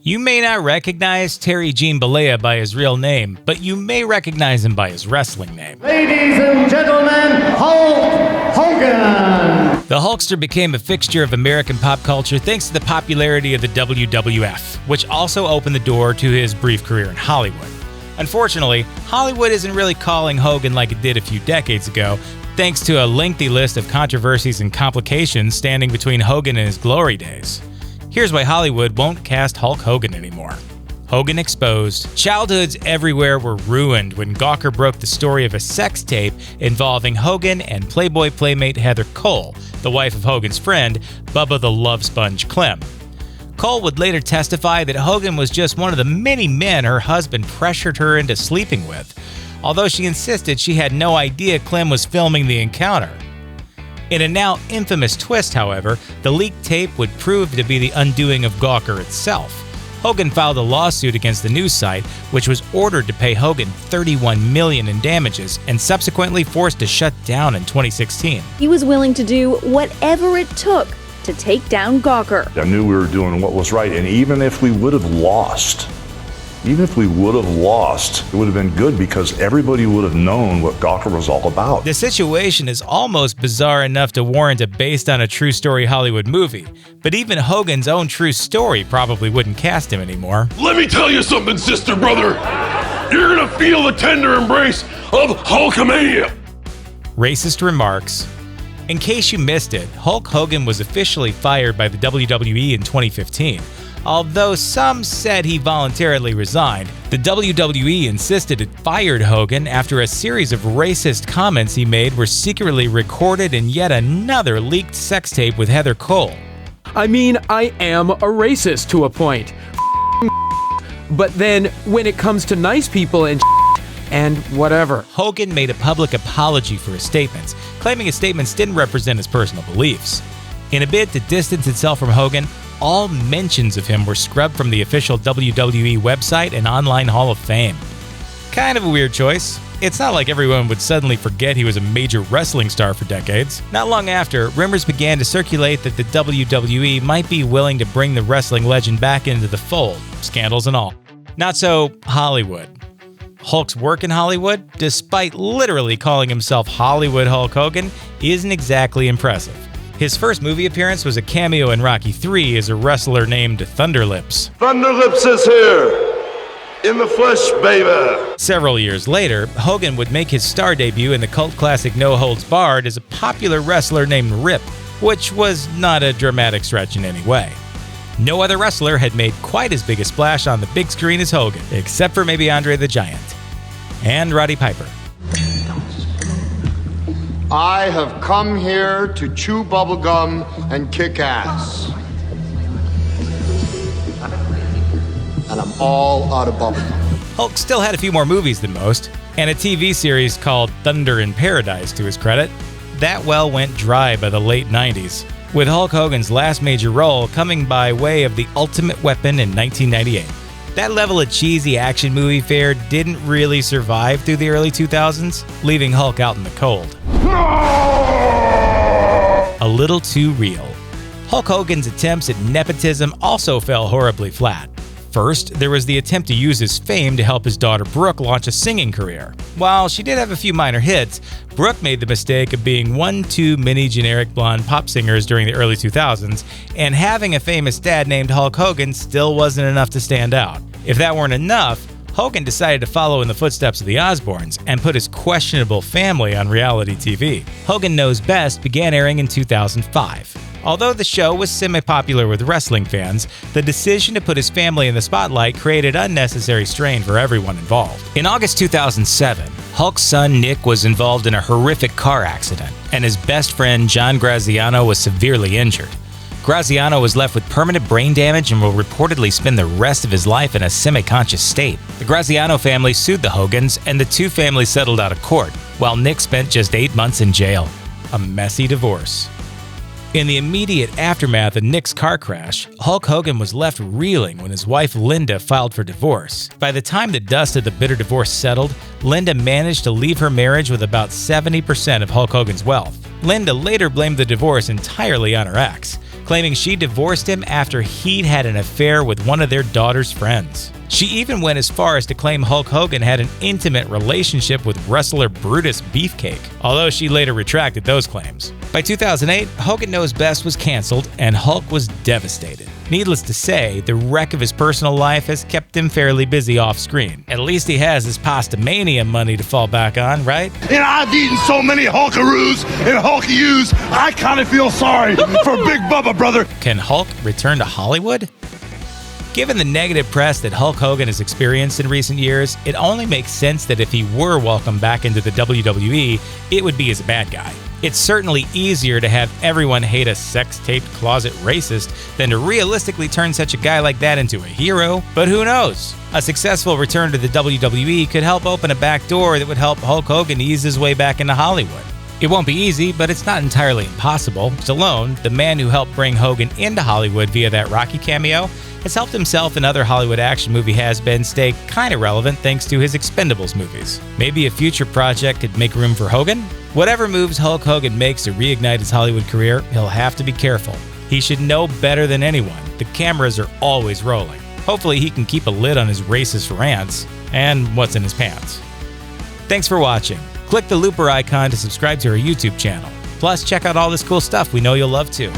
You may not recognize Terry Jean Bollea by his real name, but you may recognize him by his wrestling name. Ladies and gentlemen, Hulk Hogan! The Hulkster became a fixture of American pop culture thanks to the popularity of the WWF, which also opened the door to his brief career in Hollywood. Unfortunately, Hollywood isn't really calling Hogan like it did a few decades ago, thanks to a lengthy list of controversies and complications standing between Hogan and his glory days. Here's why Hollywood won't cast Hulk Hogan anymore. Hogan exposed. Childhoods everywhere were ruined when Gawker broke the story of a sex tape involving Hogan and Playboy playmate Heather Cole, the wife of Hogan's friend, Bubba the Love Sponge Clem. Cole would later testify that Hogan was just one of the many men her husband pressured her into sleeping with, although she insisted she had no idea Clem was filming the encounter. In a now infamous twist, however, the leaked tape would prove to be the undoing of Gawker itself. Hogan filed a lawsuit against the news site, which was ordered to pay Hogan $31 million in damages and subsequently forced to shut down in 2016. He was willing to do whatever it took to take down Gawker. I knew we were doing what was right, and even if we would have lost, it would have been good because everybody would have known what Gawker was all about. The situation is almost bizarre enough to warrant a based on a true story Hollywood movie, but even Hogan's own true story probably wouldn't cast him anymore. Let me tell you something, sister brother. You're gonna feel the tender embrace of Hulkamania. Racist remarks. In case you missed it, Hulk Hogan was officially fired by the WWE in 2015. Although some said he voluntarily resigned, the WWE insisted it fired Hogan after a series of racist comments he made were secretly recorded in yet another leaked sex tape with Heather Cole. I mean, I am a racist to a point. But then, when it comes to nice people and whatever. Hogan made a public apology for his statements, claiming his statements didn't represent his personal beliefs. In a bid to distance itself from Hogan, all mentions of him were scrubbed from the official WWE website and online Hall of Fame. Kind of a weird choice. It's not like everyone would suddenly forget he was a major wrestling star for decades. Not long after, rumors began to circulate that the WWE might be willing to bring the wrestling legend back into the fold, scandals and all. Not so Hollywood. Hulk's work in Hollywood, despite literally calling himself Hollywood Hulk Hogan, isn't exactly impressive. His first movie appearance was a cameo in Rocky III as a wrestler named Thunderlips. Thunderlips is here, in the flesh, baby. Several years later, Hogan would make his star debut in the cult classic No Holds Barred as a popular wrestler named Rip, which was not a dramatic stretch in any way. No other wrestler had made quite as big a splash on the big screen as Hogan, except for maybe Andre the Giant. And Roddy Piper. I have come here to chew bubblegum and kick ass. And I'm all out of bubblegum. Hulk still had a few more movies than most, and a TV series called Thunder in Paradise to his credit. That well went dry by the late 90s, with Hulk Hogan's last major role coming by way of The Ultimate Weapon in 1998. That level of cheesy action movie fare didn't really survive through the early 2000s, leaving Hulk out in the cold. A little too real. Hulk Hogan's attempts at nepotism also fell horribly flat. First, there was the attempt to use his fame to help his daughter Brooke launch a singing career. While she did have a few minor hits, Brooke made the mistake of being one too many generic blonde pop singers during the early 2000s, and having a famous dad named Hulk Hogan still wasn't enough to stand out. If that weren't enough, Hogan decided to follow in the footsteps of the Osbournes and put his questionable family on reality TV. Hogan Knows Best began airing in 2005. Although the show was semi-popular with wrestling fans, the decision to put his family in the spotlight created unnecessary strain for everyone involved. In August 2007, Hulk's son Nick was involved in a horrific car accident, and his best friend John Graziano was severely injured. Graziano was left with permanent brain damage and will reportedly spend the rest of his life in a semi-conscious state. The Graziano family sued the Hogans, and the two families settled out of court, while Nick spent just 8 months in jail. A messy divorce. In the immediate aftermath of Nick's car crash, Hulk Hogan was left reeling when his wife Linda filed for divorce. By the time the dust of the bitter divorce settled, Linda managed to leave her marriage with about 70% of Hulk Hogan's wealth. Linda later blamed the divorce entirely on her ex, claiming she divorced him after he'd had an affair with one of their daughter's friends. She even went as far as to claim Hulk Hogan had an intimate relationship with wrestler Brutus Beefcake, although she later retracted those claims. By 2008, Hogan Knows Best was canceled, and Hulk was devastated. Needless to say, the wreck of his personal life has kept him fairly busy off-screen. At least he has his Pastamania money to fall back on, right? And I've eaten so many Hulkaroos and Hulkyous, I kind of feel sorry for Big Bubba, brother. Can Hulk return to Hollywood? Given the negative press that Hulk Hogan has experienced in recent years, it only makes sense that if he were welcomed back into the WWE, it would be as a bad guy. It's certainly easier to have everyone hate a sex-taped closet racist than to realistically turn such a guy like that into a hero, but who knows? A successful return to the WWE could help open a back door that would help Hulk Hogan ease his way back into Hollywood. It won't be easy, but it's not entirely impossible. Stallone, the man who helped bring Hogan into Hollywood via that Rocky cameo, has helped himself and other Hollywood action movie has-beens stay kinda relevant thanks to his Expendables movies. Maybe a future project could make room for Hogan? Whatever moves Hulk Hogan makes to reignite his Hollywood career, he'll have to be careful. He should know better than anyone. The cameras are always rolling. Hopefully he can keep a lid on his racist rants and what's in his pants. Thanks for watching. Click the looper icon to subscribe to our YouTube channel. Plus, check out all this cool stuff we know you'll love too.